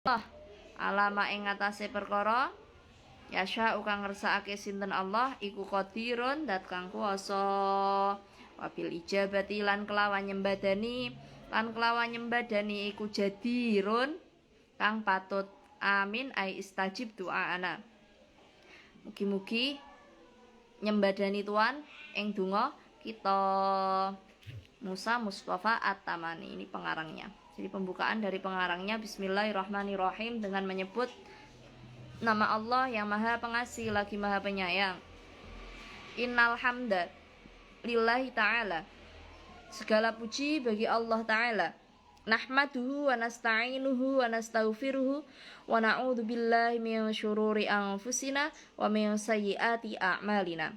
Allah alama ing ngatasé perkara yasha kang ngersakake sinten Allah iku qadirun dat kang kuwasa wabil ijabati lan kelawan nyembadani iku jadirun kang patut amin ai istajib doa ana mugi-mugi nyembadani Tuhan ing donga kita. Musa Mustafa At-Tamani, ini pengarangnya. Jadi pembukaan dari pengarangnya Bismillahirrahmanirrahim dengan menyebut nama Allah yang Maha Pengasih lagi Maha Penyayang. Innal hamda lillahi ta'ala, segala puji bagi Allah Ta'ala. Nahmaduhu wa nasta'inuhu wa nastaghfiruhu wa na'udzu billahi min syururi anfusina wa min sayyiati a'malina.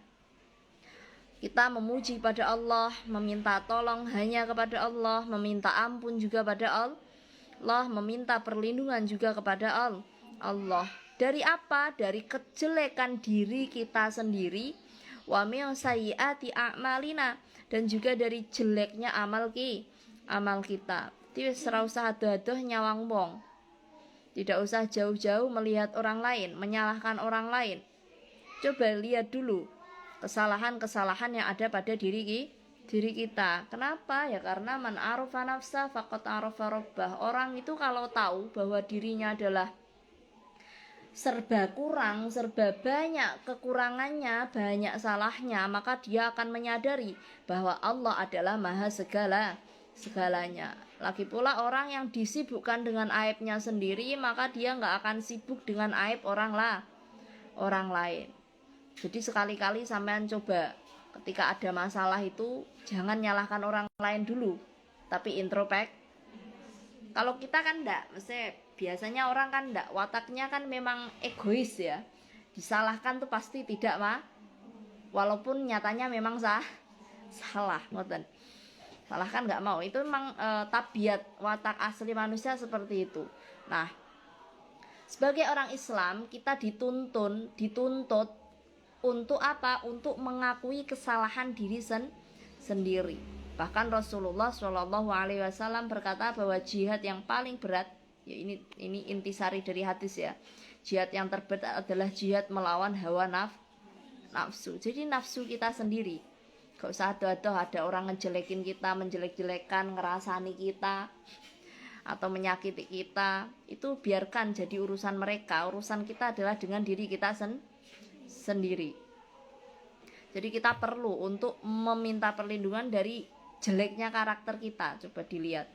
Kita memuji pada Allah, meminta tolong hanya kepada Allah, meminta ampun juga pada Allah, meminta perlindungan juga kepada Allah. Dari apa? Dari kejelekan diri kita sendiri, wa min sayyiati a'malina, dan juga dari jeleknya amal kita. Jadi ora usah adoh-adoh nyawang wong. Tidak usah jauh-jauh melihat orang lain, menyalahkan orang lain. Coba lihat dulu kesalahan-kesalahan yang ada pada diri kita. Kenapa? Ya karena man arafa nafsa faqad arafa rabbah. Orang itu kalau tahu bahwa dirinya adalah serba kurang, serba banyak kekurangannya, banyak salahnya, maka dia akan menyadari bahwa Allah adalah maha segalanya. Lagi pula orang yang disibukkan dengan aibnya sendiri, maka dia nggak akan sibuk dengan aib orang lain. Jadi sekali-kali sampean coba ketika ada masalah itu jangan nyalahkan orang lain dulu, tapi introspek. Kalau kita kan enggak, maksudnya biasanya orang kan enggak, wataknya kan memang egois ya. Disalahkan tuh pasti tidak walaupun nyatanya memang salah, ngoten. Salah kan enggak mau. Itu memang tabiat watak asli manusia seperti itu. Nah, sebagai orang Islam kita dituntut untuk apa? Untuk mengakui kesalahan diri sendiri. Bahkan Rasulullah SAW berkata bahwa jihad yang paling berat, ya ini intisari dari hadis ya. Jihad yang terberat adalah jihad melawan hawa nafsu. Jadi nafsu kita sendiri. Gak usah ada orang ngejelekin kita, menjelek-jelekan, ngerasani kita atau menyakiti kita. Itu biarkan jadi urusan mereka. Urusan kita adalah dengan diri kita sendiri. Jadi kita perlu untuk meminta perlindungan dari jeleknya karakter kita. Coba dilihat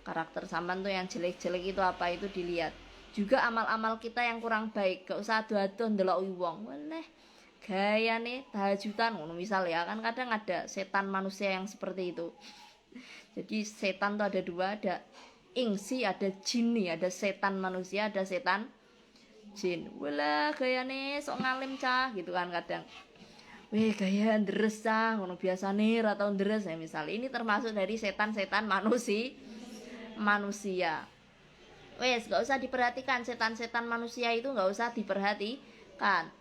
karakter sampean tuh yang jelek-jelek itu apa, itu dilihat. Juga amal-amal kita yang kurang baik, gak usah ado-ado ndelok wong. Weleh gayane tahajudan ngono misal ya, kan kadang ada setan manusia yang seperti itu. Jadi setan tuh ada dua, ada insi, ada jinni, ada setan manusia, ada setan jin. Wala gayane sok ngalim cah gitu kan kadang. Weh gaya ndres cah ngono biasane ra tau ndres ya misal. Ini termasuk dari setan-setan manusia. Wes gak usah diperhatikan setan-setan manusia itu, gak usah diperhatikan.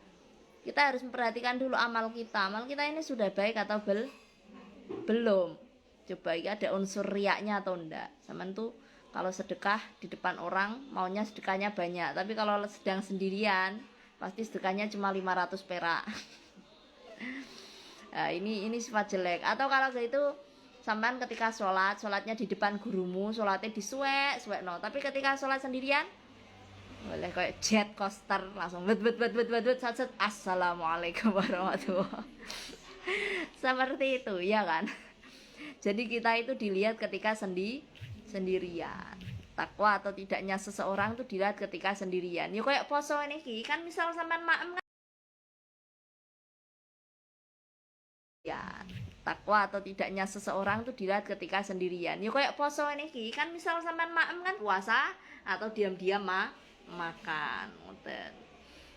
Kita harus memperhatikan dulu amal kita. Amal kita ini sudah baik atau belum? Coba ya ada unsur riaknya atau enggak. Sama tuh kalau sedekah di depan orang maunya sedekahnya banyak, tapi kalau sedang sendirian pasti sedekahnya cuma 500 perak. Nah, ini sifat jelek. Atau kalau gitu sampean ketika sholatnya di depan gurumu, sholatnya disuwek no. Tapi ketika sholat sendirian boleh kayak jet coaster langsung bet set assalamualaikum warahmatullahi seperti itu ya kan. Jadi kita itu dilihat ketika sendirian. Takwa atau tidaknya seseorang itu dilihat ketika sendirian. Ya kayak poso ini kan misal sampean maem kan ya. Takwa atau tidaknya seseorang itu dilihat ketika sendirian. Ya kayak poso ini kan misal sampean maem kan puasa atau diam-diam makan.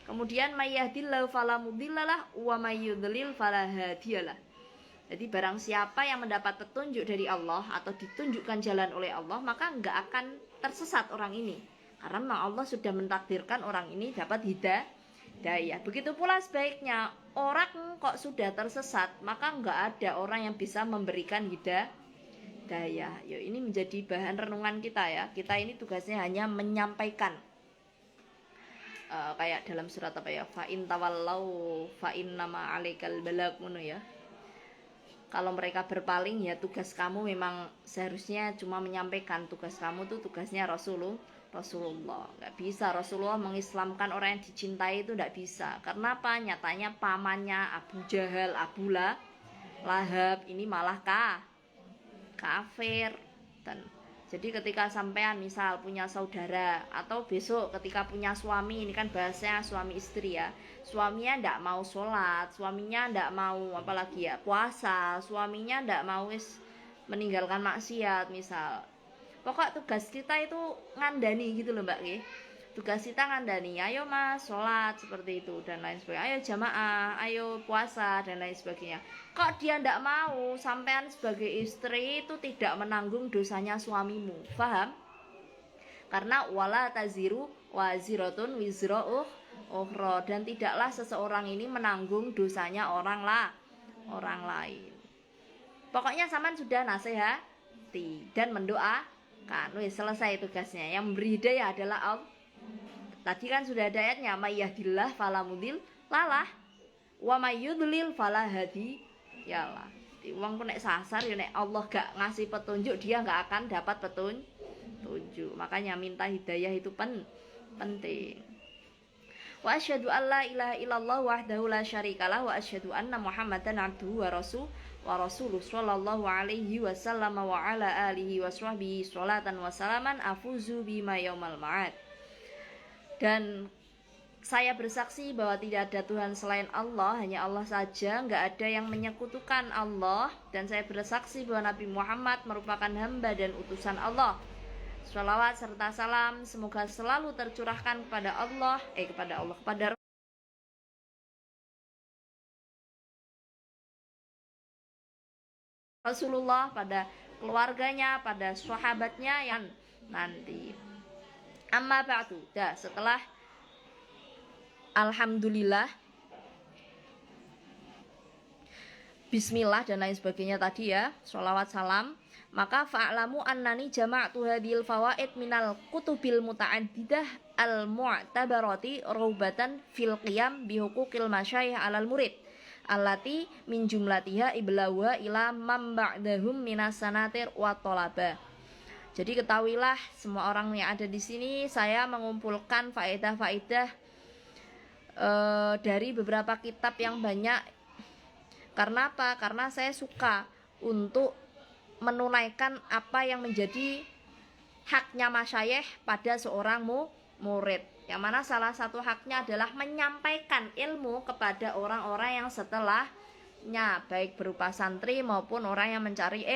Kemudian mayyahdillahu fala mudhillalah wa mayyudlil fala hadiyalah. Jadi barang siapa yang mendapat petunjuk dari Allah atau ditunjukkan jalan oleh Allah, maka enggak akan tersesat orang ini. Karena memang Allah sudah mentakdirkan orang ini dapat hidayah. Begitu pula sebaiknya, orang kok sudah tersesat, maka enggak ada orang yang bisa memberikan hidayah. Ya, ini menjadi bahan renungan kita ya. Kita ini tugasnya hanya menyampaikan kayak dalam surat apa ya, fa in tawallau fa innama alaikal balagh ngono ya. Kalau mereka berpaling ya tugas kamu memang seharusnya cuma menyampaikan, tugas kamu tuh tugasnya Rasulullah. Nggak bisa Rasulullah mengislamkan orang yang dicintai itu nggak bisa. Karena apa? Nyatanya pamannya Abu Jahal, Abu Lahab ini malah kafir. Dan jadi ketika sampean misal punya saudara atau besok ketika punya suami, ini kan bahasanya suami istri ya, suaminya ndak mau sholat, suaminya ndak mau apalagi ya puasa, suaminya ndak mau meninggalkan maksiat misal, pokok tugas kita itu ngandani gitu loh mbak Ki. Tugas kita ngandani, ayo mas sholat seperti itu dan lain sebagainya, ayo jamaah, ayo puasa dan lain sebagainya. Kok dia ndak mau, sampean sebagai istri itu tidak menanggung dosanya suamimu, paham? Karena wala taziru waziratun wizra ukhra, dan tidaklah seseorang ini menanggung dosanya orang lain. Pokoknya sampean sudah nasihati dan mendoakan, wis selesai tugasnya. Yang memberi hidayah adalah Allah. Tadi kan sudah ada ayatnya, may yahdillah fala mudhill lalah wa may yudlil fala hadi yalah. Wong ku nek sasar ya nek Allah gak ngasih petunjuk, dia gak akan dapat petunjuk. Makanya minta hidayah itu penting. Wa asyhadu an la ilaha illallah wahdahu la syarikalah wa asyhadu anna Muhammadan abduhu wa rasuluh sallallahu alaihi wasallam wa ala alihi wa sahbihi sholatan wa salaman afuzu bima yaumal ma'ad. Dan saya bersaksi bahwa tidak ada Tuhan selain Allah, hanya Allah saja, nggak ada yang menyekutukan Allah. Dan saya bersaksi bahwa Nabi Muhammad merupakan hamba dan utusan Allah. Sholawat serta salam semoga selalu tercurahkan kepada Rasulullah, pada keluarganya, pada sahabatnya yang nanti. Amma ba'du, setelah alhamdulillah, bismillah dan lain sebagainya tadi ya, sholawat salam, maka fa'lamu annani jama'tu hadhil fawaid minal kutubil muta'addidah al-mu'tabarati raubatan fil qiyam bihuquqil masyayikh 'alal murid allati min jumlatiha iblawa ila man ba'dahum minas sanatir wa thalaba. Jadi ketahuilah semua orang yang ada di sini, saya mengumpulkan faedah-faedah dari beberapa kitab yang banyak. Karena apa? Karena saya suka untuk menunaikan apa yang menjadi haknya masyayikh pada seorang murid. Yang mana salah satu haknya adalah menyampaikan ilmu kepada orang-orang yang setelahnya, baik berupa santri maupun orang yang mencari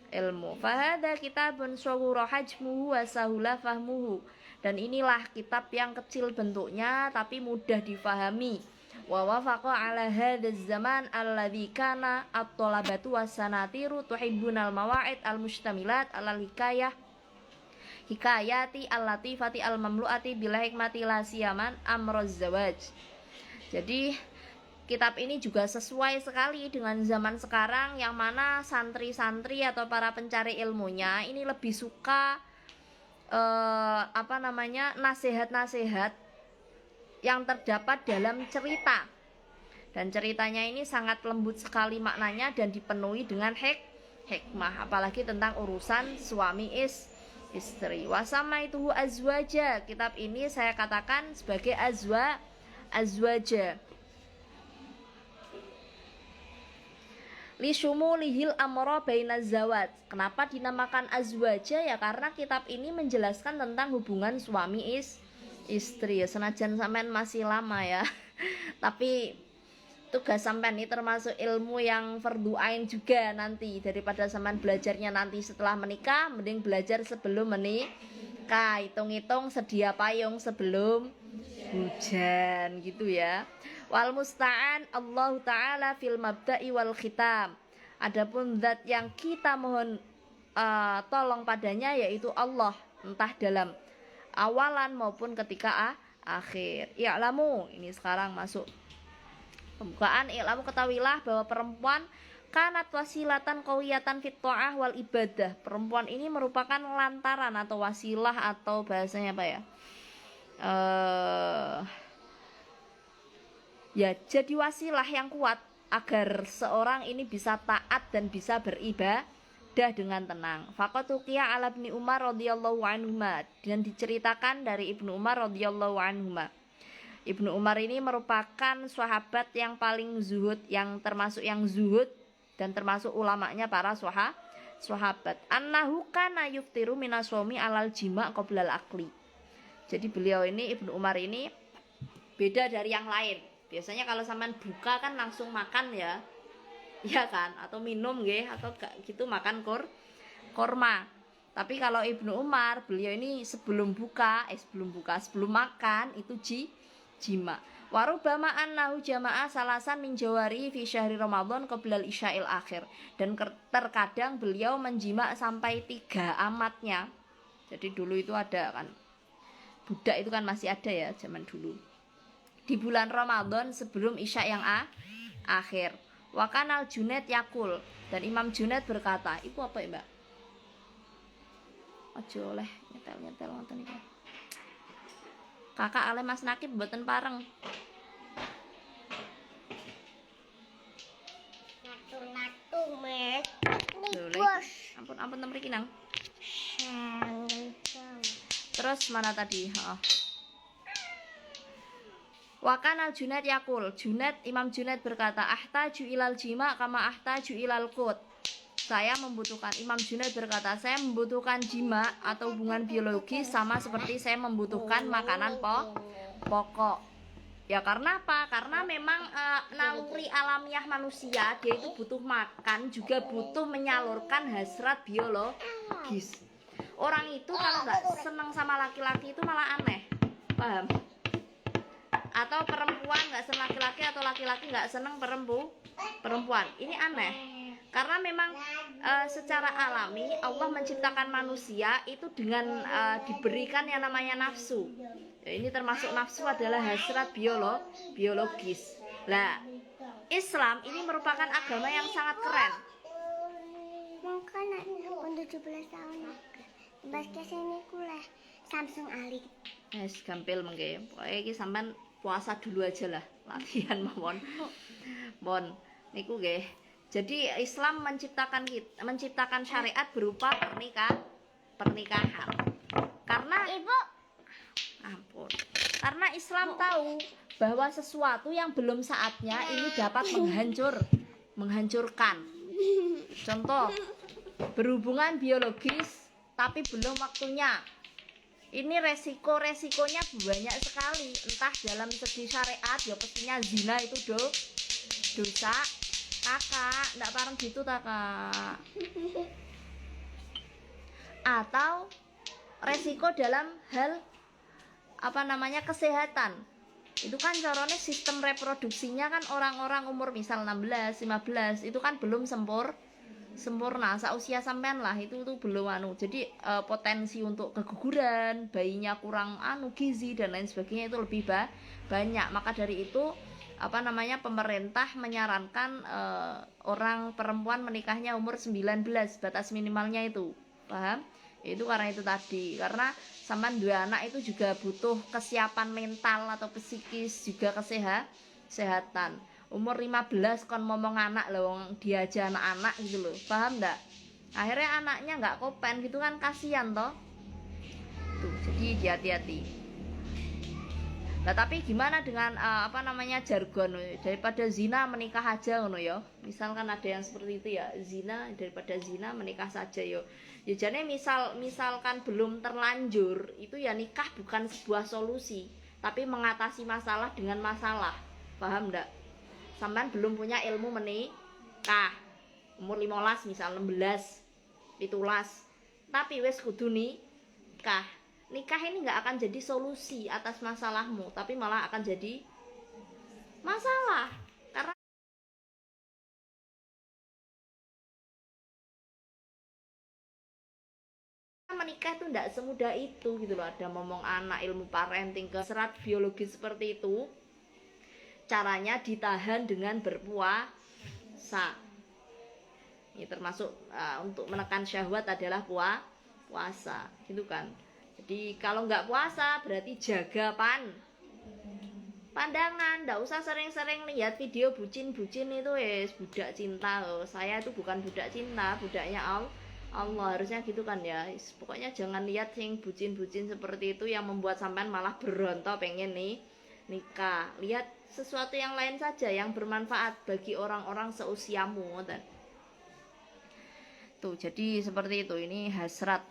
ilmu. Fahada kitabun shawura hajmuhu wa sahula fahmuhu. Dan inilah kitab yang kecil bentuknya tapi mudah difahami. Wa wafaqa ala hadzal zaman alladzi kana at-talabatu was-sanatiru tuhibbunal mawa'id al-mustamilat alal hikayati al-latifati al-mamlu'ati bila hikmati la siyaman amroz zawaj. Jadi kitab ini juga sesuai sekali dengan zaman sekarang, yang mana santri-santri atau para pencari ilmunya ini lebih suka nasihat-nasihat yang terdapat dalam cerita. Dan ceritanya ini sangat lembut sekali maknanya dan dipenuhi dengan hikmah, apalagi tentang urusan suami istri. Wasama itu azwaja. Kitab ini saya katakan sebagai azwaja. Li syumulihil amra bainaz zawat. Kenapa dinamakan azwaja? Ya karena kitab ini menjelaskan tentang hubungan suami istri. Senajan sampean masih lama ya. Tapi tugas sampean ini termasuk ilmu yang fardu ain juga nanti. Daripada sampean belajarnya nanti setelah menikah, mending belajar sebelum menikah. Hitung-hitung sedia payung sebelum hujan gitu ya. Wal musta'an Allah Ta'ala fil mabda'i wal khitam. Adapun zat yang kita mohon tolong padanya yaitu Allah, entah dalam awalan maupun ketika akhir. I'lamu, ini sekarang masuk pembukaan. I'lamu, ketahuilah bahwa perempuan kanat wasilatan qawiyatan fit ta'ah wal ibadah. Perempuan ini merupakan lantaran atau wasilah atau bahasanya apa ya? Ya, jadi wasilah yang kuat agar seorang ini bisa taat dan bisa beribadah dengan tenang. Faqatuqiya ala Ibnu Umar radhiyallahu anhuma, dan diceritakan dari Ibnu Umar radhiyallahu anhuma. Ibnu Umar ini merupakan sahabat yang paling zuhud, yang termasuk yang zuhud dan termasuk ulamanya para sahabat. Annahu kana yuftiru minasawmi alal jima' qoblal akli. Jadi beliau ini, Ibnu Umar ini beda dari yang lain. Biasanya kalau sampean buka kan langsung makan ya. Ya kan? Atau minum nggih, atau gitu makan korma. Tapi kalau Ibnu Umar, beliau ini sebelum makan itu jima. Warubama annahu jama'a salasan min jawari fi syahri Ramadan qoblal isya'il akhir. Dan terkadang beliau menjima sampai 3 amatnya. Jadi dulu itu ada kan, budak itu kan masih ada ya zaman dulu. Di bulan Ramadan sebelum isya yang akhir. Wa kanal Junaid yakul, dan Imam Junaid berkata, "Iku apa ya, Mbak?" Aja oleh nyetel ngoten iki. Kakak ale Mas Nakib mboten pareng. Natu Mas. Ampun mriki nang. Terus mana tadi? Wakan al Junaid yakul, Imam Junaid berkata, ahtaju ilal jima kama ahtaju ilal qut. Imam Junaid berkata, saya membutuhkan jima atau hubungan biologi sama seperti saya membutuhkan makanan pokok. Ya karena apa? Karena memang naluri alamiah manusia, dia itu butuh makan, juga butuh menyalurkan hasrat biologis. Orang itu kalau nggak senang sama laki-laki itu malah aneh, paham? Atau perempuan nggak senang laki-laki, atau laki-laki nggak senang perempuan. Ini aneh, karena memang secara alami Allah menciptakan manusia itu dengan diberikan yang namanya nafsu. Ya, ini termasuk nafsu adalah hasrat biologis. Lah, Islam ini merupakan agama yang sangat keren. Mungkin aku 17 tahun. Bas kesini kuliah Samsung Ali. Gampil mengke. Pokoke iki sampean puasa dulu aja lah, latihan mawon. Mon, niku nggih. Jadi Islam menciptakan syariat berupa pernikahan. Karena Ibu, ampun. Karena Islam tahu bahwa sesuatu yang belum saatnya ini dapat menghancurkan. Contoh, berhubungan biologis tapi belum waktunya. Ini resikonya banyak sekali. Entah dalam segi syariat ya pastinya zina itu dosa. Kakak, ndak pareng gitu ta, Kak. Atau resiko dalam hal kesehatan. Itu kan caranya sistem reproduksinya kan orang-orang umur misal 16, 15 itu kan belum sempurna. Sausia sampean lah itu tuh belum Jadi potensi untuk keguguran, bayinya kurang gizi dan lain sebagainya itu lebih banyak. Maka dari itu pemerintah menyarankan orang perempuan menikahnya umur 19, batas minimalnya itu. Paham? Itu karena itu tadi. Karena sampean dua anak itu juga butuh kesiapan mental atau psikis, juga kesehatan. Umur 15 kon ngomong anak loh, dia aja anak-anak gitu loh. Paham enggak? Akhirnya anaknya enggak kopen gitu kan, kasihan toh. Tuh, jadi hati-hati. Nah, tapi gimana dengan jargon daripada zina menikah aja ngono ya. Misalkan ada yang seperti itu ya, zina daripada zina menikah saja yo. Ya jane misalkan belum terlanjur, itu ya nikah bukan sebuah solusi, tapi mengatasi masalah dengan masalah. Paham enggak? Sampean belum punya ilmu menikah. Umur 15 misal 16, 17. Tapi wis kudu nikah. Nikah ini nggak akan jadi solusi atas masalahmu, tapi malah akan jadi masalah. Karena menikah itu nggak semudah itu gitu loh. Ada ngomong anak, ilmu parenting, serat biologi seperti itu. Caranya ditahan dengan berpuasa. Ini termasuk untuk menekan syahwat adalah puasa, gitu kan. Jadi kalau nggak puasa berarti jaga pandangan. Nggak usah sering-sering lihat video bucin-bucin itu budak cinta loh. Saya itu bukan budak cinta, budaknya Allah harusnya gitu kan ya. Pokoknya jangan lihat yang bucin-bucin seperti itu yang membuat sampean malah berontak pengen nih nikah. Lihat sesuatu yang lain saja yang bermanfaat bagi orang-orang seusiamu. Tuh, jadi seperti itu. Ini hasrat.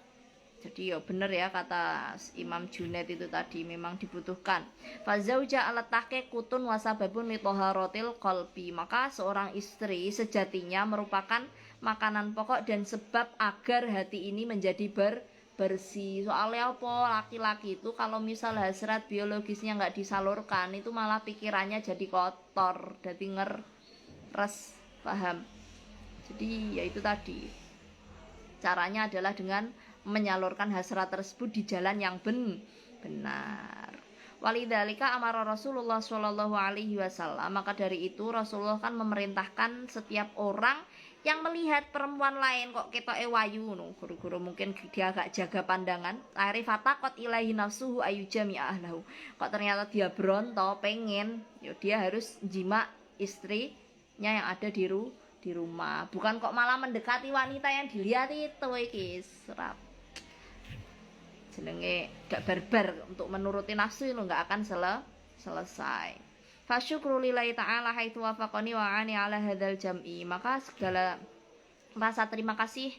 Jadi ya bener ya kata Imam Junaid itu tadi, memang dibutuhkan. Fazauja alat take kutun wasababun litoharotil kolbi. Maka seorang istri sejatinya merupakan makanan pokok dan sebab agar hati ini menjadi bersih. Soalnya apa, laki-laki itu kalau misal hasrat biologisnya nggak disalurkan, itu malah pikirannya jadi kotor, jadi ngeres, paham? Jadi ya itu tadi, caranya adalah dengan menyalurkan hasrat tersebut di jalan yang benar. Walidzalika amara Rasulullah Shallallahu alaihi wasallam. Maka dari itu Rasulullah kan memerintahkan setiap orang yang melihat perempuan lain kok ketoke wayu no, guru-guru mungkin dia agak jaga pandangan, arifatakot ilahi nafsuhu ayujami ahlahu. Kok ternyata dia bronto pengen, ya dia harus jima istrinya yang ada di rumah. Bukan kok malah mendekati wanita yang dilihat itu iki serap. Jenenge gak barbar untuk menuruti nafsu itu nggak akan selesai. Fasyukru lillahi ta'ala haitsu wafaqani wa ani ala hadzal jam'i. Maka segala rasa terima kasih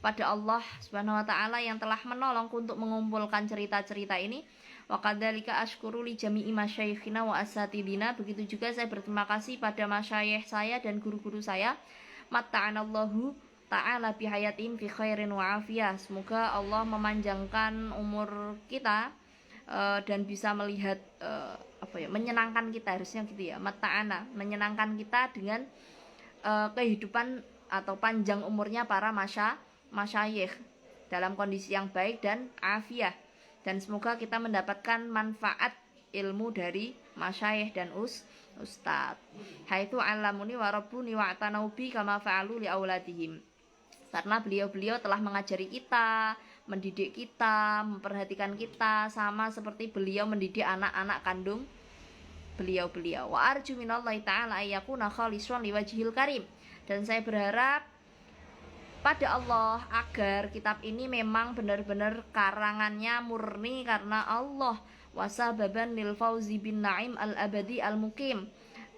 pada Allah Subhanahu wa taala yang telah menolongku untuk mengumpulkan cerita-cerita ini. Wa kadzalika asykuru li jami'i masyayikhina wa asatidina. Begitu juga saya berterima kasih pada masyayikh saya dan guru-guru saya. Matta'anallahu ta'ala bihayatin fi khairin wa afiyah. Semoga Allah memanjangkan umur kita dan bisa melihat menyenangkan kita, harusnya gitu ya. Matta'ana, menyenangkan kita dengan kehidupan atau panjang umurnya para masyayikh dalam kondisi yang baik dan afiyah. Dan semoga kita mendapatkan manfaat ilmu dari masyayikh dan ustadz. Haitsu 'allamuni wa rabbuni wa atanaubi kama fa'alu li auladihim. Karena beliau-beliau telah mengajari kita, mendidik kita, memperhatikan kita sama seperti beliau mendidik anak-anak kandung beliau-beliau. Wa arju minallahi ta'ala ayyakuna khalishan liwajhil karim. Dan saya berharap pada Allah agar kitab ini memang benar-benar karangannya murni karena Allah, wasababan lil fauzi bin naim al abadi al mukim,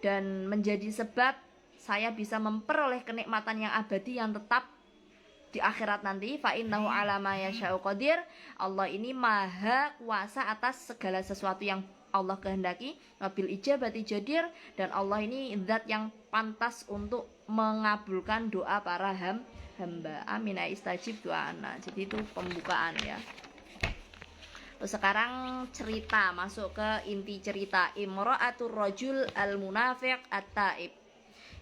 dan menjadi sebab saya bisa memperoleh kenikmatan yang abadi yang tetap di akhirat nanti. Fa innahu ala ma yasya'u qadir. Allah ini maha kuasa atas segala sesuatu yang Allah kehendaki. Wabil ijabati jadir, dan Allah ini zat yang pantas untuk mengabulkan doa para hamba. Amin istajib doana. Jadi itu pembukaan ya. Terus sekarang cerita, masuk ke inti cerita. Imra'atur rajul al munafiq at-taib.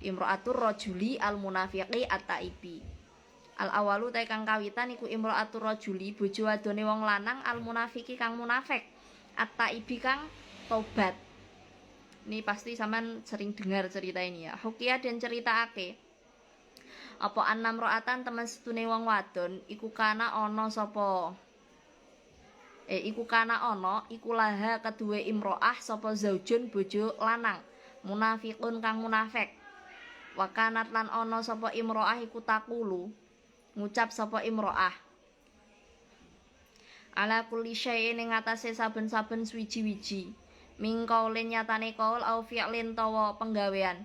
Imra'atur rajuli al munafiqi at-taibi. Al awalu ta kang kawitan iku imra'atur rajuli, bojo wadone wong lanang, al munafiki kang munafik, at-taibi kang tobat. Ini pasti sampean sering dengar cerita ini ya. Hukia dan ceritaake apa annam ro'atan temen setune wong wadon iku kana ana sapa iku laha kedue imro'ah sapa zaujun bojo lanang, munafiqun kang munafik. Wakanat lan ana sapa imro'ah iku takulu ngucap sapa imro'ah ala kulli syai'in ing atase saben-saben swiji-wiji, mingkaulin nyatane kaul au fi'lin tawa penggawean,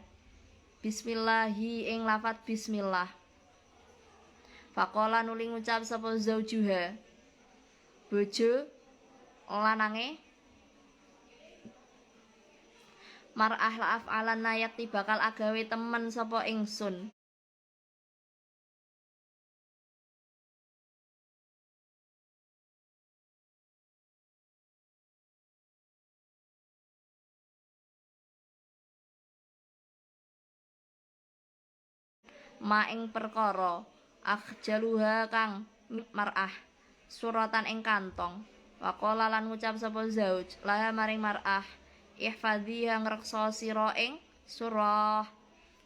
bismillahi ing lafat bismillah. Faqala nuli ngucap sapa zaujuha bojo lanange, mar'ah la'af alan nayakti bakal agawe temen sapa ingsun. Ma ing perkara akhjaluha kang mar'ah suratan ing kantong. Waqala lan ngucap sapa zauj laha maring mar'ah, ihfadhiha ngreksa sira ing surah,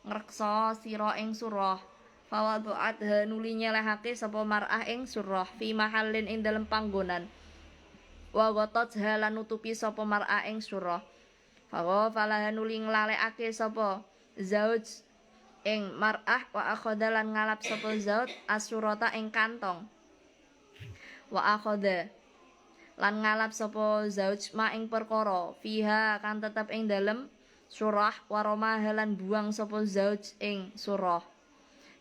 ngreksa sira ing surah. Fawadhu'atha nuli nyelehake sapa mar'ah ing surah fi mahallin ing dalem panggonan. Wa ghatat halan nutupi sapa mar'ah ing surah. Faghafalaha nuli nglalekake sapa zauj ing mar'ah wa akhadha lan ngalap sapa zauj asurata ing kantong. Wa akhadha lan ngalap sapa zauj ma ing perkara fiha kan tetep ing dalem surah waroma lan buang sapa zauj ing surah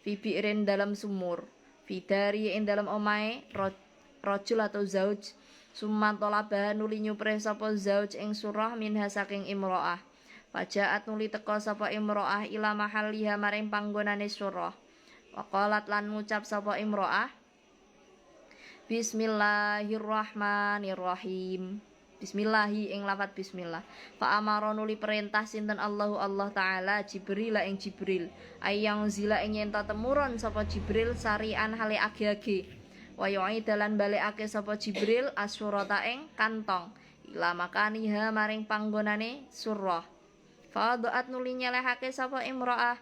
fi bi'rin dalam sumur fidari ing dalam omahe rajul atau zauj summan talabah nuli nyupre sapa zauj ing surah minha saking imro'ah fajaat nuli teka sapa imro'ah ila mahalliha maring panggonane surah waqalat lan ngucap sapa imro'ah Bismillahirrahmanirrahim. Bismillahi ing lafat bismillah. Fa amara nuli perintah sinten Allah taala Jibril ing Jibril. Ayang zila ing yen temurun sapa Jibril sarian hale age-age. Wa dalan balekake sapa Jibril asyurata ing kantong. Ila makaniha maring panggonane surah. Fa doat nuli nyelehake sapa imro'ah.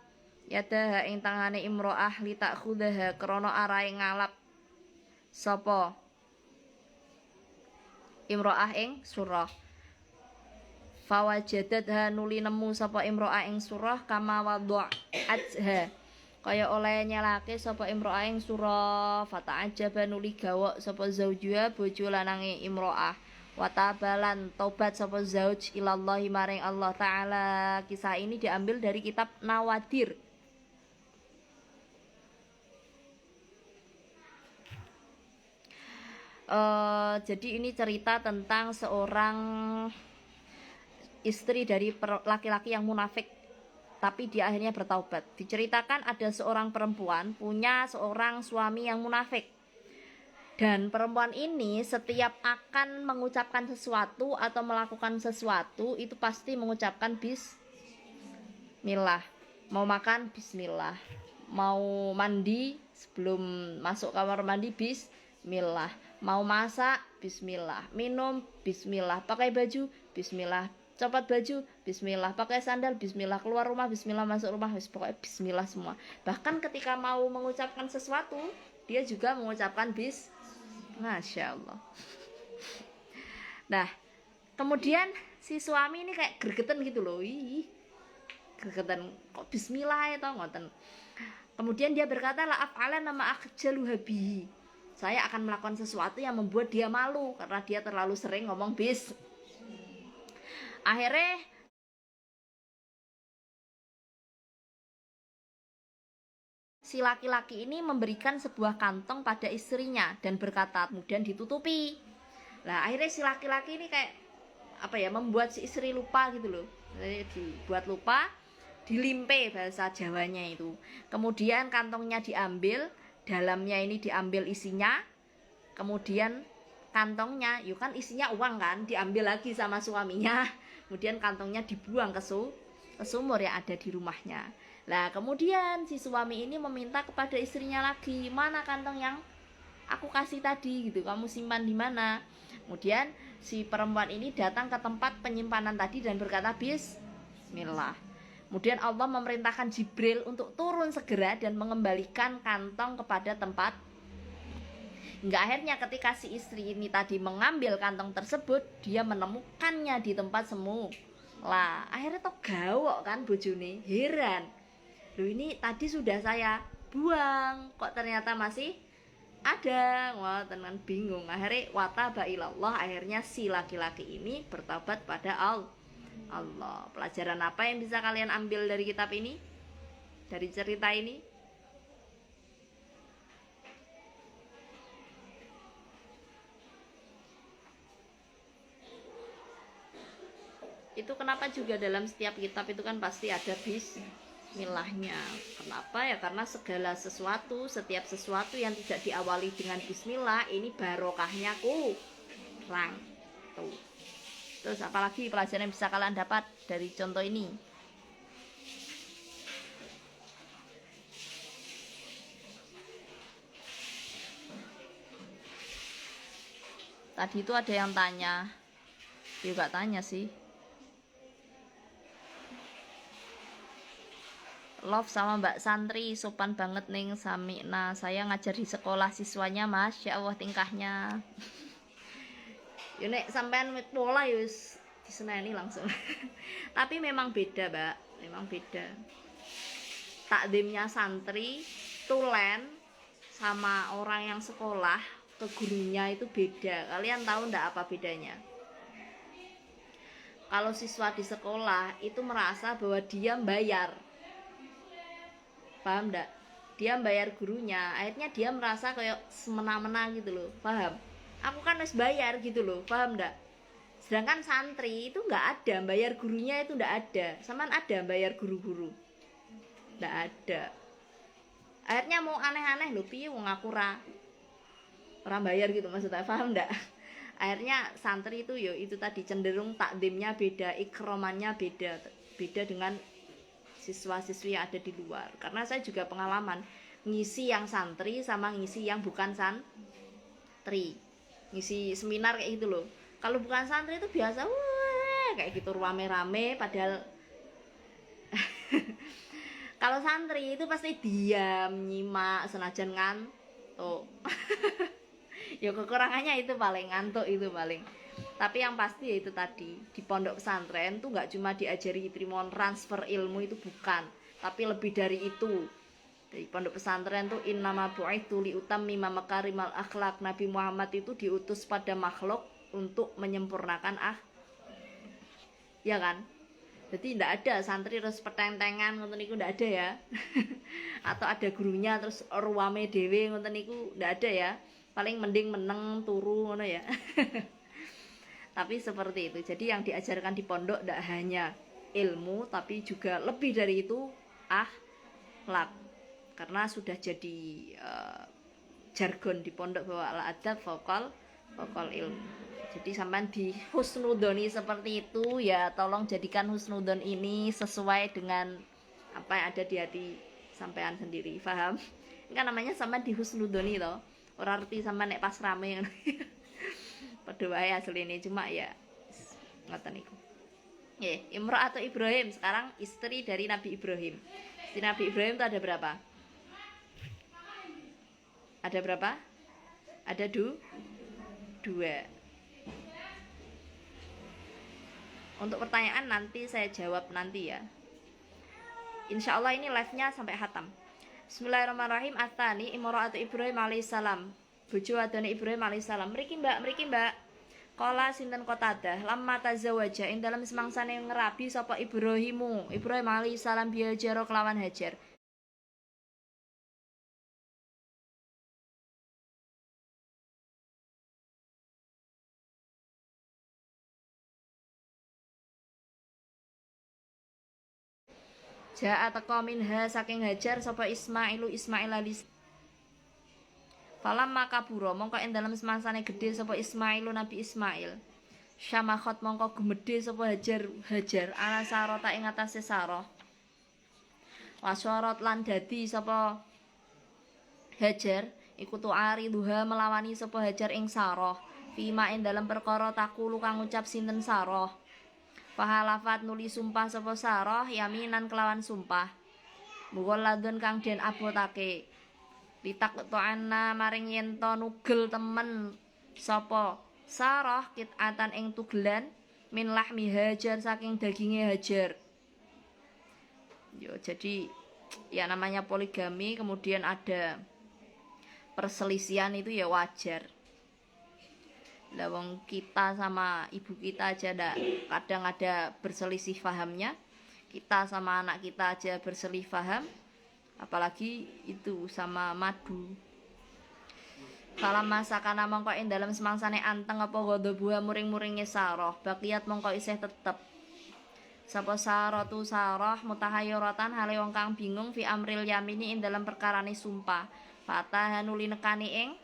Yadaha ing tangane imro'ah li takhudaha krana arahe ngalap sapa imro'ah ing surah fawajadatha nuli nemu sapa imro'ah ing surah kama wada'atha kaya oleh nyelake sapa imro'ah ing surah fata'ajaba nuli gawok sapa zaujuha bojo lanange imro'ah watabalan tobat sapa zauj ilallahi maring Allah taala. Kisah ini diambil dari kitab Nawadir. Jadi ini cerita tentang seorang istri dari laki-laki yang munafik, tapi dia akhirnya bertaubat. Diceritakan ada seorang perempuan punya seorang suami yang munafik, dan perempuan ini setiap akan mengucapkan sesuatu atau melakukan sesuatu itu pasti mengucapkan bismillah. Mau makan bismillah, mau mandi sebelum masuk kamar mandi bismillah, mau masak bismillah, minum bismillah, pakai baju bismillah, copot baju bismillah, pakai sandal bismillah, keluar rumah bismillah, masuk rumah pokoknya bismillah semua. Bahkan ketika mau mengucapkan sesuatu dia juga mengucapkan Masya Allah. Nah kemudian si suami ini kayak gregetan gitu loh, gregetan kok bismillah ya ngoten. Kemudian dia berkata la af'ala nama akhjalu habihi, saya akan melakukan sesuatu yang membuat dia malu karena dia terlalu sering ngomong bis. Akhirnya si laki-laki ini memberikan sebuah kantong pada istrinya dan berkata kemudian ditutupi. Nah akhirnya si laki-laki ini kayak membuat si istri lupa gitu loh. Jadi dibuat lupa, dilimpe bahasa Jawanya itu. Kemudian kantongnya diambil, dalamnya ini diambil isinya, kemudian kantongnya yuk kan isinya uang kan, diambil lagi sama suaminya, kemudian kantongnya dibuang ke sumur yang ada di rumahnya. Nah kemudian si suami ini meminta kepada istrinya lagi, mana kantong yang aku kasih tadi gitu, kamu simpan di mana? Kemudian si perempuan ini datang ke tempat penyimpanan tadi dan berkata bismillah. Kemudian Allah memerintahkan Jibril untuk turun segera dan mengembalikan kantong kepada tempat. Hingga akhirnya ketika si istri ini tadi mengambil kantong tersebut, dia menemukannya di tempat semula. Akhirnya toh gawok kan bojone, heran. Loh ini tadi sudah saya buang, kok ternyata masih ada. Wah, tenan bingung. Akhirnya wataba ilallah, akhirnya si laki-laki ini bertobat pada Allah. Pelajaran apa yang bisa kalian ambil dari kitab ini, dari cerita ini? Itu kenapa juga dalam setiap kitab itu kan pasti ada bismillahnya. Kenapa ya? Karena segala sesuatu, setiap sesuatu yang tidak diawali dengan bismillah ini barokahnya kurang tuh. Terus apalagi pelajaran yang bisa kalian dapat dari contoh ini? Tadi itu ada yang tanya, juga tanya sih. Love sama Mbak Santri, sopan banget ning Samikna. Saya ngajar di sekolah, siswanya Masya Allah tingkahnya. Nek sampean wit pola ya wis diseneni langsung. Tapi memang beda, Mbak, memang beda. Takdimnya santri tulen sama orang yang sekolah ke gurunya itu beda. Kalian tahu ndak apa bedanya? Kalau siswa di sekolah itu merasa bahwa dia bayar, paham ndak? Dia bayar gurunya, akhirnya dia merasa kayak semena-mena gitu loh, paham? Aku kan harus bayar gitu loh, paham ndak? Sedangkan santri itu nggak ada, bayar gurunya itu ndak ada. Samaan ada bayar guru-guru? Ndak ada. Akhirnya mau aneh-aneh loh, piye wong aku orang bayar gitu maksudnya, paham ndak? Akhirnya santri itu yo itu tadi cenderung takdimnya beda, ikromannya beda dengan siswa-siswi yang ada di luar. Karena saya juga pengalaman ngisi yang santri sama ngisi yang bukan santri, ngisi seminar kayak gitu loh. Kalau bukan santri itu biasa wah kayak gitu rame-rame, padahal kalau santri itu pasti diam nyimak senajan ngantuk. Ya kekurangannya itu paling ngantuk itu paling. Tapi yang pasti ya itu tadi, di pondok pesantren tuh nggak cuma diajari trimon transfer ilmu, itu bukan, tapi lebih dari itu. Di pondok pesantren tuh innama bu'itsu li utammima makarimal akhlak. Nabi Muhammad itu diutus pada makhluk untuk menyempurnakan ya kan? Jadi tidak ada santri terus petentengan ngoten niku, ndak ada ya. Atau ada gurunya terus ruame dhewe ngoten niku, ndak ada ya. Paling mending meneng turu ngono ya. Tapi seperti itu. Jadi yang diajarkan di pondok tidak hanya ilmu, tapi juga lebih dari itu akhlak. Karena sudah jadi jargon di pondok bahwa al-adab faqal ilmu. Jadi sampai di husnudoni seperti itu ya, tolong jadikan husnudon ini sesuai dengan apa yang ada di hati sampean sendiri, paham? Ini kan namanya sampai di husnudoni toh. Ora arti sampean nek pas rame ngono. Padha wae asline, cuma ya ngoten niku. Nggih, Imra'atu Ibrahim sekarang istri dari Nabi Ibrahim. Istri Nabi Ibrahim itu ada berapa? Ada berapa? Ada dua. Untuk pertanyaan nanti saya jawab nanti ya. Insya Allah ini live-nya sampai khatam. Bismillahirrahmanirrahim. Atani Imra'atu Ibrahim alaihissalam. Bojo wadone Ibrahim alaihissalam. Mriki Mbak. Kala sinten Qatadah lamma tazawaja ing dalem semangsane ngerabi sapa Ibrahim alaihissalam biajaro kelawan Hajar. Ja'a teka minha saking Hajar sapa Ismail alis. Falam makabura mongko ing dalem semangsane gedhe sapa Nabi Ismail. Syamakhot mongko gumedhe sapa Hajar ana sarata ing atase Sarah. Wasyarat lan dadi sapa Hajar iku tu'ari duha melawani sapa Hajar ing Sarah. Fima ing dalem perkara takulu kang ngucap sinten Sarah. Fahalafat nuli sumpah sapa Sarah yaminan kelawan sumpah. Mughalladun kang den abotake. Litak to'ana maring yen to nugel temen sapa Sarah kitatan ing tugelan min lahmi Hajar saking daginge Hajar. Yo jadi ya namanya poligami, kemudian ada perselisihan itu ya wajar. Lah wong kita sama ibu kita aja kadang ada berselisih pahamnya. Kita sama anak kita aja berselisih paham. Apalagi itu sama madu. Falam masakana mongko ing dalem semangsane anteng apa ghadabuha muring-muringe Sarah, baqiyat mongko isih tetep. Sapa Sarah mutahayyiratan hale wong kang bingung fi amril yamini ing dalem perkarane sumpah. Fatah nuli nekani ing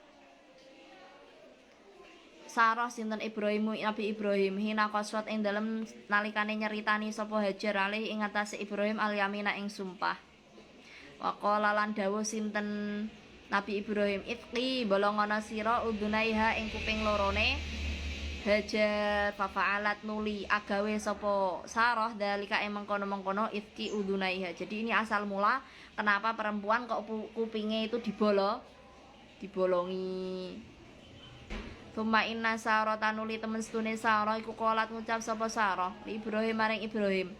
Sarah sinten Nabi Ibrahim hina qaswat ing dalem nalikane nyeritani sapa Hajar alih ing atase Ibrahim al yamina ing sumpah. Waqala lan dawuh sinten Nabi Ibrahim itqi bolongono sira udunaiha ing kuping lorone Hajar fafa'alat nuli agawe sapa Sarah dalika ing mengkono-mengkono itqi udunaiha. Jadi ini asal mula kenapa perempuan kok kupingnya itu dibolongi. Tuma inna Sarah tanuli temen setune Sarah iku qolat ngucap sapa Sarah li Ibrahim maring Ibrahim.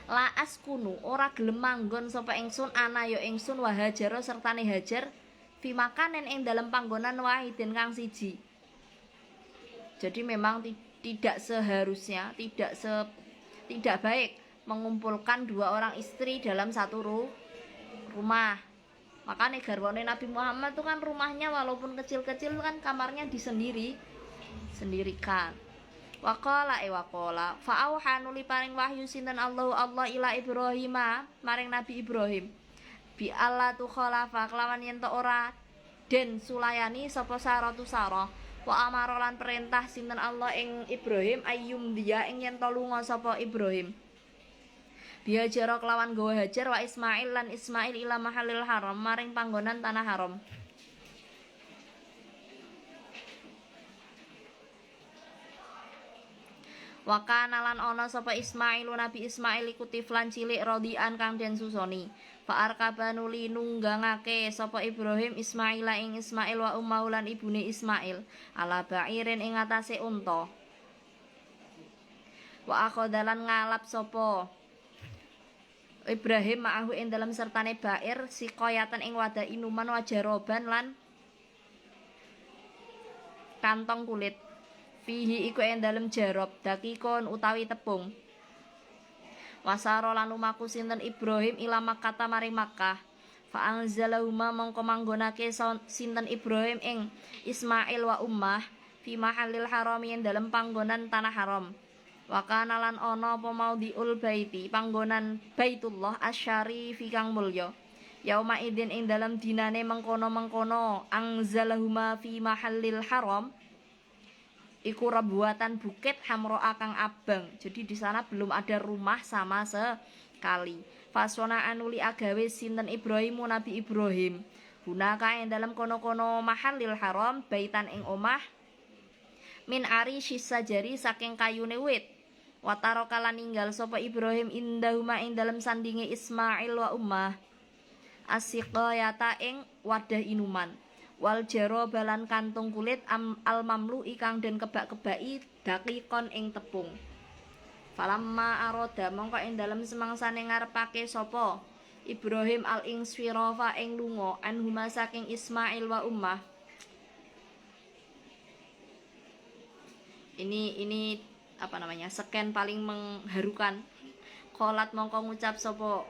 La askunu ora gelem manggon sapa ingsun ana ya ingsun wa Hajar sertane Hajar fi makanen ing dalam panggonan wahidin kang siji. Jadi memang tidak seharusnya, tidak baik mengumpulkan dua orang istri dalam satu rumah. Makanya garwane Nabi Muhammad itu kan rumahnya walaupun kecil-kecil kan kamarnya sendirikan. Waqala fa'auha nuli paring wahyu sinten Allah ila Ibrahim maring Nabi Ibrahim. Bi Allah tu khalafa kelawan yen ora den sulayani sapa Saratu Sarah. Wa amara lan perintah sinten Allah ing Ibrahim ayyum dia ing yen lunga sapa Ibrahim. Bihajar kelawan gawa Hajar wa Ismail lan Ismail ila mahallil haram maring panggonan tanah haram. Wa kana lan ana sapa Ismailu Nabi Ismail iku tiflan cilik rodian kang den susoni. Fa arkabanuli nunggangake sapa Ibrahim Ismaila ing Ismail wa ummaulan ibune Ismail ala ba'irin ing atase unta. Wa akhadalan ngalap sapa Ibrahim ma'ahu ing dalam sertane ba'ir sikoyatan ing wadah inuman wajaroban lan kantong kulit fihi iku ing dalem jarob dakikon utawi tepung. Wasara lan lumaku sinten Ibrahim ila Makkah maring Makkah fa anzalahuma mongko manggonake sinten Ibrahim ing Ismail wa ummah fi mahallil haram ing dalem panggonan tanah haram. Wa kana lan ana apa maudhiul baiti panggonan Baitullah asyarif kang mulya. Yauma idin ing dalam dinane mengkono-mengkono anzalahuma fi mahallil haram iku rebuatan bukit hamroa kang abang. Jadi di sana belum ada rumah sama sekali. Fasona anuli agawe sinten Ibrahim Nabi Ibrahim. Hunaka ing dalam kono-kono mahallil haram baitan ing omah min ari sisajari saking kayune wit. Wataro kala ninggal sapa Ibrahim indahuma ing dalam sandinge Ismail wa ummah asiqayata ing wadah inuman wal jaro balan kantung kulit al mamlu ikang den kebak-kebaki dakikon ing tepung. Falamma aroda mongko ing dalam semangsane ngarepake sapa Ibrahim al insfirafa ing lunga anhuma saking Ismail wa ummah. Ini apa namanya, sken paling mengharukan. Qolat mongko ngucap sapa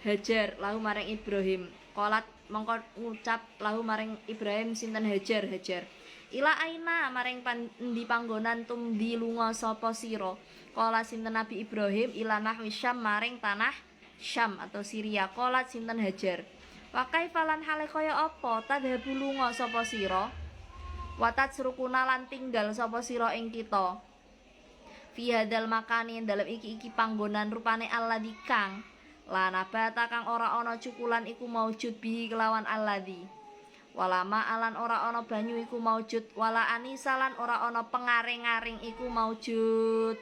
Hajar lahu maring Ibrahim. Qolat mongko ngucap lahu maring Ibrahim sinten Hajar. Ila aina maring di panggonan tumdi lunga sapa sira. Qala sinten Nabi Ibrahim ila nahwi Syam maring tanah Syam atau Syria. Qolat sinten Hajar. Wa kaifalan hale kaya apa tadhabu lunga sapa sira. Watat surukuna lan tinggal sapa sira ing kita. Fi hadal makani dalam iki panggonan rupane alladzi kang lanabata kang ora ana cukulan iku maujud bihi kelawan alladzi. Walama alan ora ana banyu iku maujud wala anisalan ora ana pengaring-aring iku maujud.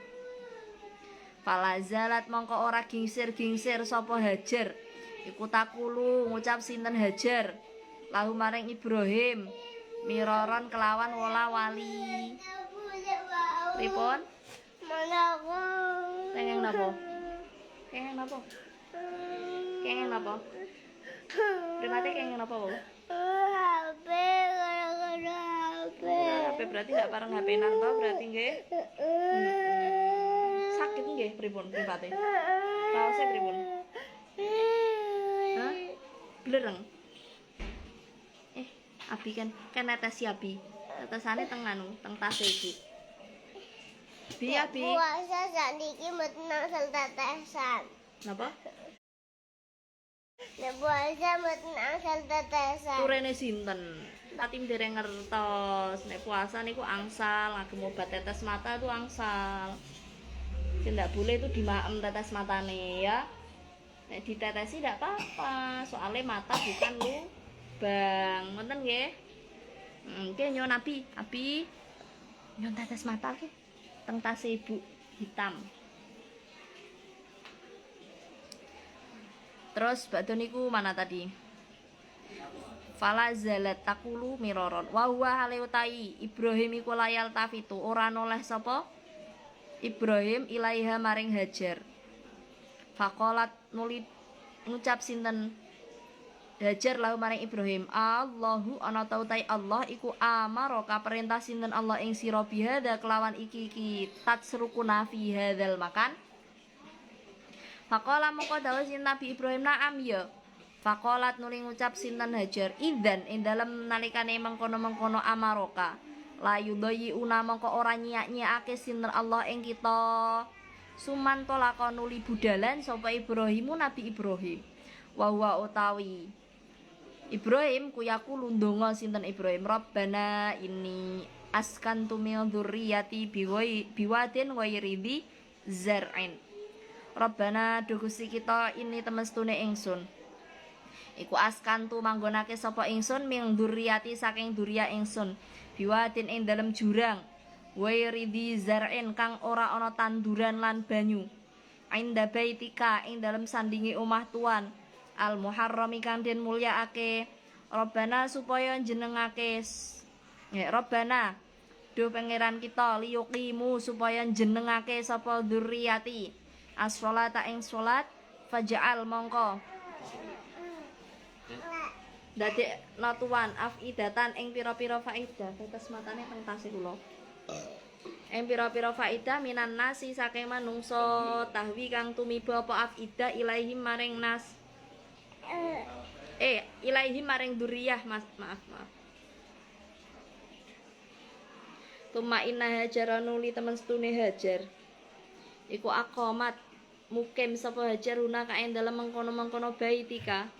Falazalat mongko ora gingsir-gingsir sapa Hajar. Iku takulu ngucap sinten Hajar lahu maring Ibrahim miroron kelawan wala wali. Pripun? Kenging napa? Pripate kenging napa, Bu? HP gara-gara HP. HP berarti gak pareng HP-nan to berarti nggih. Sakit nggih pripun pripate? Kaose pripun? Hah? Blereng. Abi kan netes Abi. Tetesane teng teng tas iku. Abi. Puasa sakniki mboten angsal tetesan. Napa? Nek puasa mboten angsal tetesan. Turene sinten? Tatim dereng ngertos. Nek puasa niku angsal, ngagem obat tetes mata itu angsal. Tidak boleh itu dimaem tetes matane ya. Nek ditetesi tidak apa-apa, soalnya mata bukan lubang. Ngoten nggih. Nggih nyon Abi. Nyon tetes mata ki. Teng tas ibu hitam. Terus bakdo niku mana tadi? Fala zalat takulu miroron wa huwa hale utahi Ibrahim iku layal tafitu ora noleh sapa Ibrahim ilaiha maring Hajar. Faqalat nuli ngucap sinten Hajar lahu maring Ibrahim, Allahu ana ta utahi Allah iku amaraka perintah sinten Allah ing sira bihadza kelawan iki tatsrukuna fi hadzal makan. Faqala mongko dawuh sinten Nabi Ibrahim na'am ya. Faqalat nuli ngucap sinten Hajar, idzan ing dalem nalikane mengkono-mengkono amaraka la yudayi una mongko ora nyiak-nyiakake sinten Allah ing kita. Sumanto lakon nuli budalan sapa Ibrahimu Nabi Ibrahim. Wa huwa utawi Ibrahim kuyaku lundonga sinten Ibrahim Rabbana ini askantu min dzurriyyati biwadin ghairi zar'in. Rabbana duh Gusti kita ini temestune ingsun. Iku askantu manggonake sapa ingsun min dzurriyyati saking dzurriya ingsun biwadin ing dalem jurang ghairi zar'in kang ora ana tanduran lan banyu. Inda baitika ing dalem sandinge omah tuan. Al muharrami kang den mulyaake Rabbana supaya jenengake Rabbana duh pangeran kita liyuqimu supaya jenengake sapa dzurriyyati as-sholata ing salat faj'al mongko dadek natuan afidatan ing pira-pira faidah tetes matane teng tasih kula ing pira-pira faidah minan nasi saking manungsa tahwi kang tumiba apa afidah ilaihim maring nas ilaihi maring duriyah maaf Tuma inna Hajar nuli temen setune Hajar iku akomat mukim sapa Hajar una kae dalem mengkono-mengkono baitika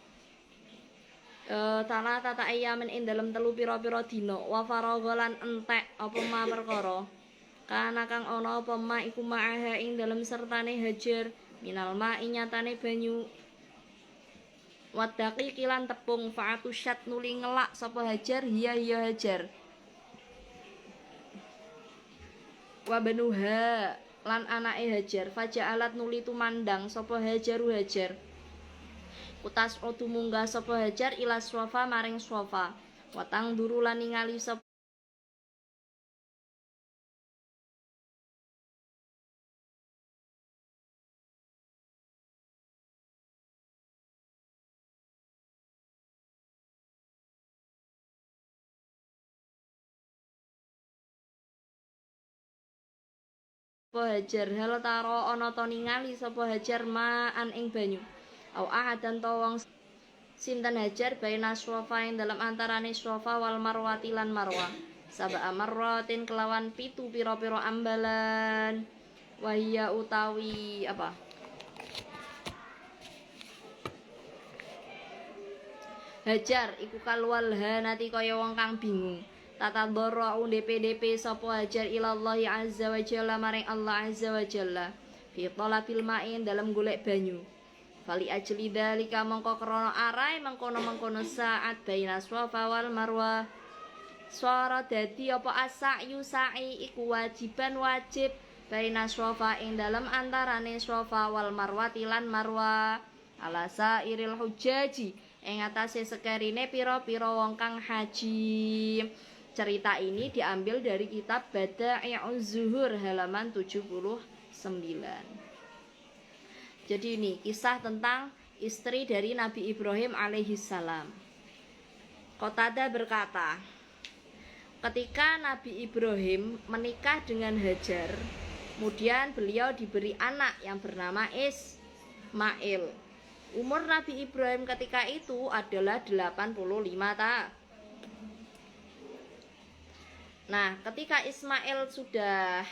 tanah tata ayamen ing dalem telu pira-pira dina wa faraghalan entek apa ma perkara kana kang ana apa ma iku ma'aha ing dalem sertane Hajar minal ma nyatane banyu wadaki kilan tepung fa'atusyat nuli ngelak sapa Hajar hiya Hajar wa banuha lan anake Hajar faja'alat nuli tumandang sapa Hajaru Hajar utas otu munggah sapa Hajar ila Swafa maring Swafa watang duru lan ningali sapa Hajar hal taro ana ta ningali sapa Hajar maan ing banyu au ahadan ta wong sinten Hajar baina Swafa ing dalam antarane Swafa wal Marwati lan Marwah sab'a marratin kelawan pitu pira-pira ambalan wahia utawi apa Hajar iku kalwal hanati kaya wong kang bingung tata dharra DP sapa Hajar ilallahi azza wa jalla maring Allah azza wa jalla fi talabil ma'in dalam golek banyu fali ajli dalika mongko krana arae mengkono-mengkono saat baina Swafa wal Marwah swara dadi apa asa'yu sa'i iku wajiban wajib baina Swafa ing dalam antarane Swafa wal Marwati lan Marwah ala sairil hujaji ing atase sekerine pira-pira wong kang haji. Cerita ini diambil dari kitab Bada'i'uz Zuhur halaman 79. Jadi ini kisah tentang istri dari Nabi Ibrahim alaihissalam. Qatadah berkata, ketika Nabi Ibrahim menikah dengan Hajar, kemudian beliau diberi anak yang bernama Ismail. Umur Nabi Ibrahim ketika itu adalah 85 tahun. Nah, ketika Ismail sudah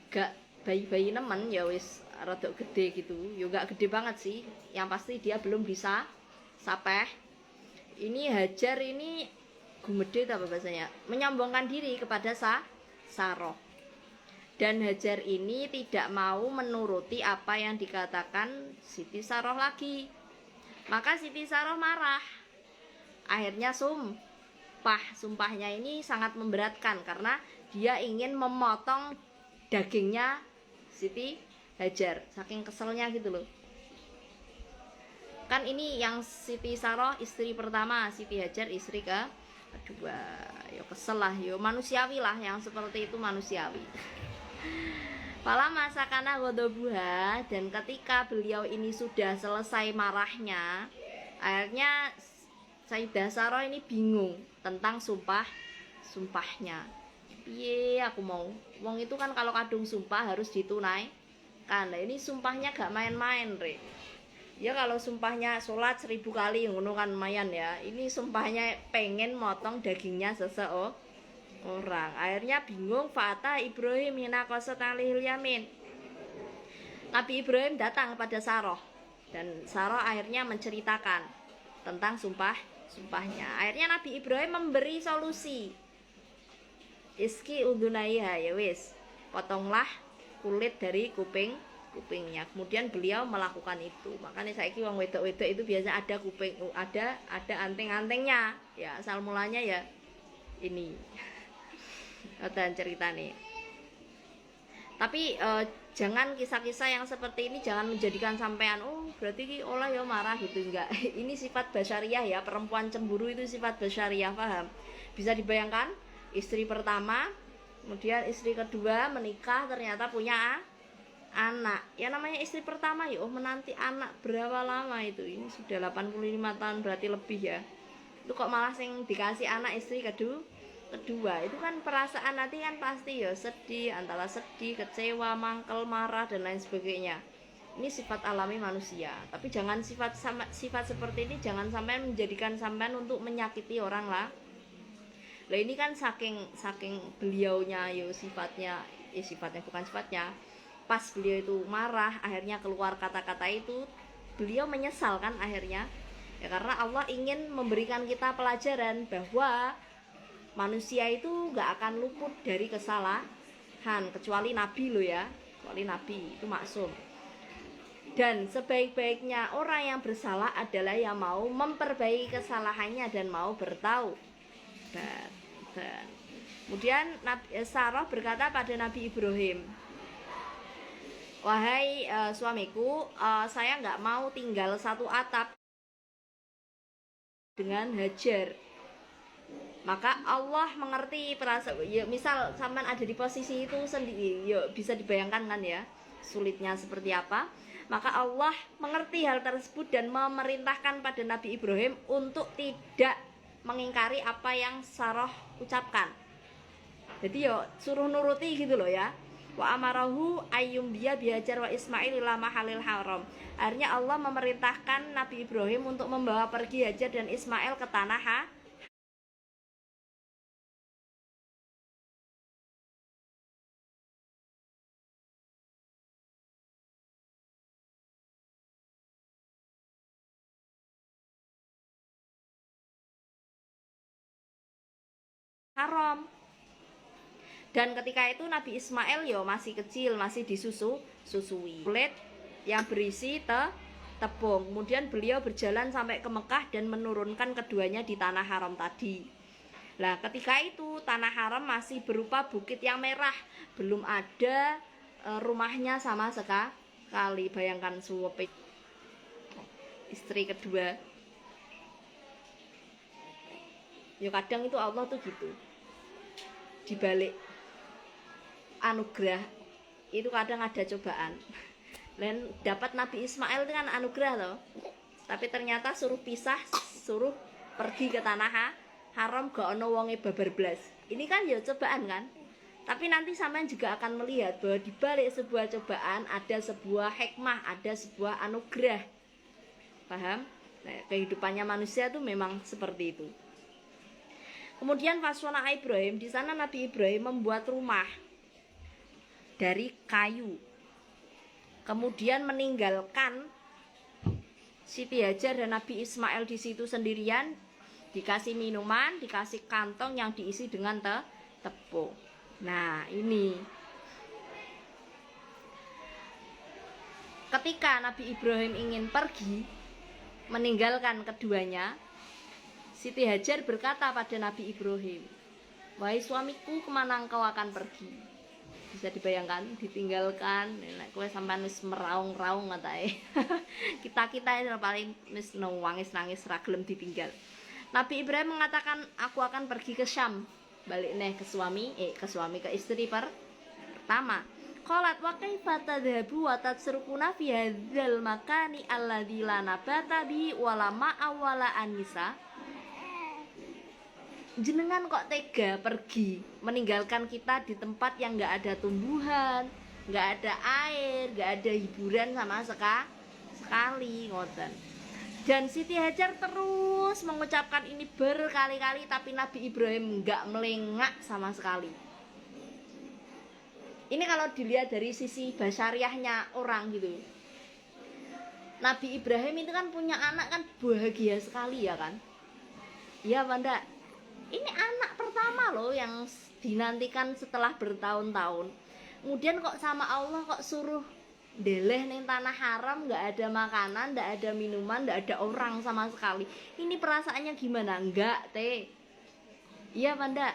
gak bayi-bayi nemen ya wis rada gede gitu. Ya gak gede banget sih. Yang pasti dia belum bisa sapeh. Ini Hajar ini gumedhe apa bahasanya? Menyombongkan diri kepada Saroh. Dan Hajar ini tidak mau menuruti apa yang dikatakan Siti Saroh lagi. Maka Siti Saroh marah. Akhirnya sumpahnya ini sangat memberatkan karena dia ingin memotong dagingnya Siti Hajar, saking keselnya gitu loh. Kan ini yang Siti Saroh istri pertama, Siti Hajar istri kedua. Ya kesel lah, ya manusiawi lah, yang seperti itu manusiawi. Fala masakana ghadabuha, dan ketika beliau ini sudah selesai marahnya, akhirnya Sayyidah Saroh ini bingung tentang sumpahnya. Piye aku mau, wong itu kan kalau kadung sumpah harus ditunaikan. Nah ini sumpahnya gak main-main, Re. Ya kalau sumpahnya sholat 1000 kali ngono kan lumayan ya. Ini sumpahnya pengen motong dagingnya seseorang. Akhirnya bingung, Fata Ibrahim minaqasat alihil yamin. Nabi Ibrahim datang pada Saroh, dan Saroh akhirnya menceritakan tentang sumpahnya. Akhirnya Nabi Ibrahim memberi solusi. Iski udunaiha, ya wis, potonglah kulit dari kupingnya. Kemudian beliau melakukan itu. Makanya saiki wong wedok-wedok itu biasa ada kuping, ada anting-antingnya. Ya asal mulanya ya ini. Dan ceritanya. Tapi jangan kisah-kisah yang seperti ini jangan menjadikan sampean berarti olah ya marah gitu, enggak. Ini sifat basyariah ya, perempuan cemburu itu sifat basyariah, paham? Bisa dibayangkan istri pertama, kemudian istri kedua menikah ternyata punya anak. Ya namanya istri pertama ya menanti anak berapa lama itu? Ini sudah 85 tahun berarti lebih ya. Itu kok malah sing dikasih anak istri kedua itu kan perasaan nanti kan pasti ya sedih, antara sedih, kecewa, mangkel, marah dan lain sebagainya. Ini sifat alami manusia. Tapi jangan sifat seperti ini jangan sampai menjadikan sampean untuk menyakiti orang lah. Lah ini kan saking beliaunya yo sifatnya bukan sifatnya. Pas beliau itu marah akhirnya keluar kata-kata itu, beliau menyesal kan akhirnya. Ya karena Allah ingin memberikan kita pelajaran bahwa manusia itu gak akan luput dari kesalahan kecuali nabi loh ya, kecuali nabi itu maksum. Dan sebaik-baiknya orang yang bersalah adalah yang mau memperbaiki kesalahannya dan mau bertaubat. Kemudian Saroh berkata pada Nabi Ibrahim, wahai suamiku, saya gak mau tinggal satu atap dengan Hajar. Maka Allah mengerti perasaan. Ya misal sampean ada di posisi itu sendiri, ya bisa dibayangkan kan ya sulitnya seperti apa. Maka Allah mengerti hal tersebut dan memerintahkan pada Nabi Ibrahim untuk tidak mengingkari apa yang Saroh ucapkan. Jadi yo suruh nuruti gitu loh ya. Wa amarahu ayyum biya bihajar wa Ismail ila mahalil haram. Akhirnya Allah memerintahkan Nabi Ibrahim untuk membawa pergi Hajar dan Ismail ke tanah haram. Dan ketika itu Nabi Ismail yo masih kecil, masih disusui kulit yang berisi tepung. Kemudian beliau berjalan sampai ke Mekah dan menurunkan keduanya di tanah haram tadi. Nah ketika itu tanah haram masih berupa bukit yang merah, belum ada rumahnya sama sekali. Bayangkan suwepe istri kedua. Ya kadang itu Allah tuh gitu, dibalik anugerah itu kadang ada cobaan. Dan dapat Nabi Ismail itu kan anugerah loh. Tapi ternyata suruh pisah, suruh pergi ke tanah haram, gak ono wonge babar blas. Ini kan ya cobaan kan. Tapi nanti sampean juga akan melihat bahwa dibalik sebuah cobaan ada sebuah hikmah, ada sebuah anugerah. Paham? Nah, kehidupannya manusia tuh memang seperti itu. Kemudian faswana Ibrahim, di sana Nabi Ibrahim membuat rumah dari kayu. Kemudian meninggalkan Siti Hajar dan Nabi Ismail di situ sendirian, dikasih minuman, dikasih kantong yang diisi dengan tepung. Nah, ini ketika Nabi Ibrahim ingin pergi meninggalkan keduanya, Siti Hajar berkata pada Nabi Ibrahim, wahai suamiku, kemana engkau akan pergi? Bisa dibayangkan ditinggalkan nek kowe sampean wis meraung-raung ngatae. Kita-kita itu paling wis nangis-nangis ra gelem ditinggal. Nabi Ibrahim mengatakan, aku akan pergi ke Syam. Balik nih ke istri pertama. Qalat wa kaifa tadhabu wa tatsrukuna fi hadzal makani alladzi la nabata bi wala ma'a wala anisa. Jenengan kok tega pergi meninggalkan kita di tempat yang nggak ada tumbuhan, nggak ada air, nggak ada hiburan sama sekali, ngoten. Dan Siti Hajar terus mengucapkan ini berkali-kali, tapi Nabi Ibrahim nggak melengak sama sekali. Ini kalau dilihat dari sisi basyariahnya orang gitu. Nabi Ibrahim itu kan punya anak kan bahagia sekali ya kan? Iya Banda. Ini anak pertama loh yang dinantikan setelah bertahun-tahun. Kemudian kok sama Allah kok suruh deleh ning tanah haram, nggak ada makanan, nggak ada minuman, nggak ada orang sama sekali. Ini perasaannya gimana? Enggak teh. Iya Banda.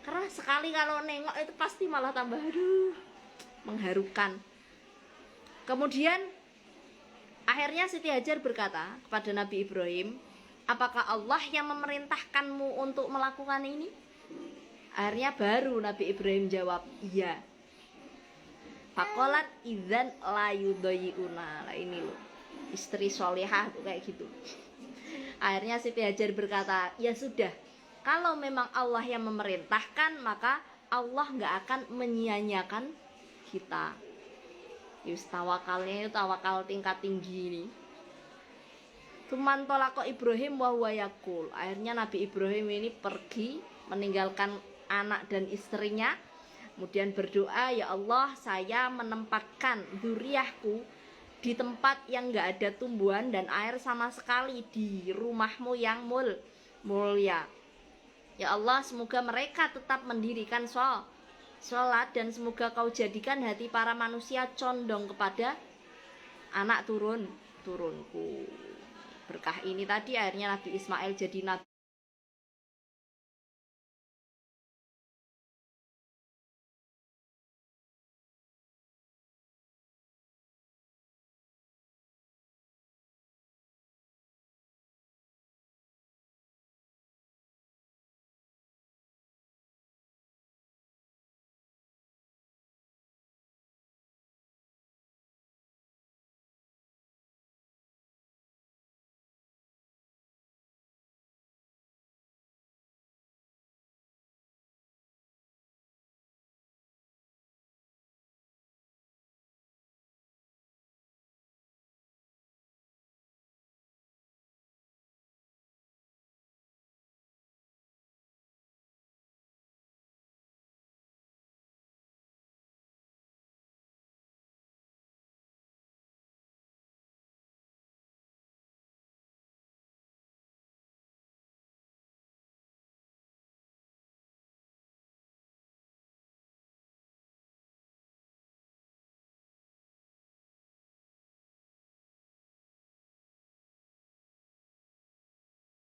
Karena sekali kalau nengok itu pasti malah tambah mengharukan. Kemudian akhirnya Siti Hajar berkata kepada Nabi Ibrahim, apakah Allah yang memerintahkanmu untuk melakukan ini? Akhirnya baru Nabi Ibrahim jawab, iya. Faqalat idzan la yudayyi'una. Lah ini loh, istri solehah tuh kayak gitu. Akhirnya Siti Hajar berkata, ya sudah, kalau memang Allah yang memerintahkan, maka Allah nggak akan menyia-nyiakan kita. Yus tawakalnya itu tawakal tingkat tinggi ini. Tuman tolako Ibrahim wa huwa yaqul. Akhirnya Nabi Ibrahim ini pergi meninggalkan anak dan istrinya. Kemudian berdoa, ya Allah, saya menempatkan dzurriyyahku di tempat yang enggak ada tumbuhan dan air sama sekali, di rumahmu yang mulia. Ya Allah, semoga mereka tetap mendirikan sholat dan semoga kau jadikan hati para manusia condong kepada anak turunku. Berkah ini tadi akhirnya Nabi Ismail jadi nabi.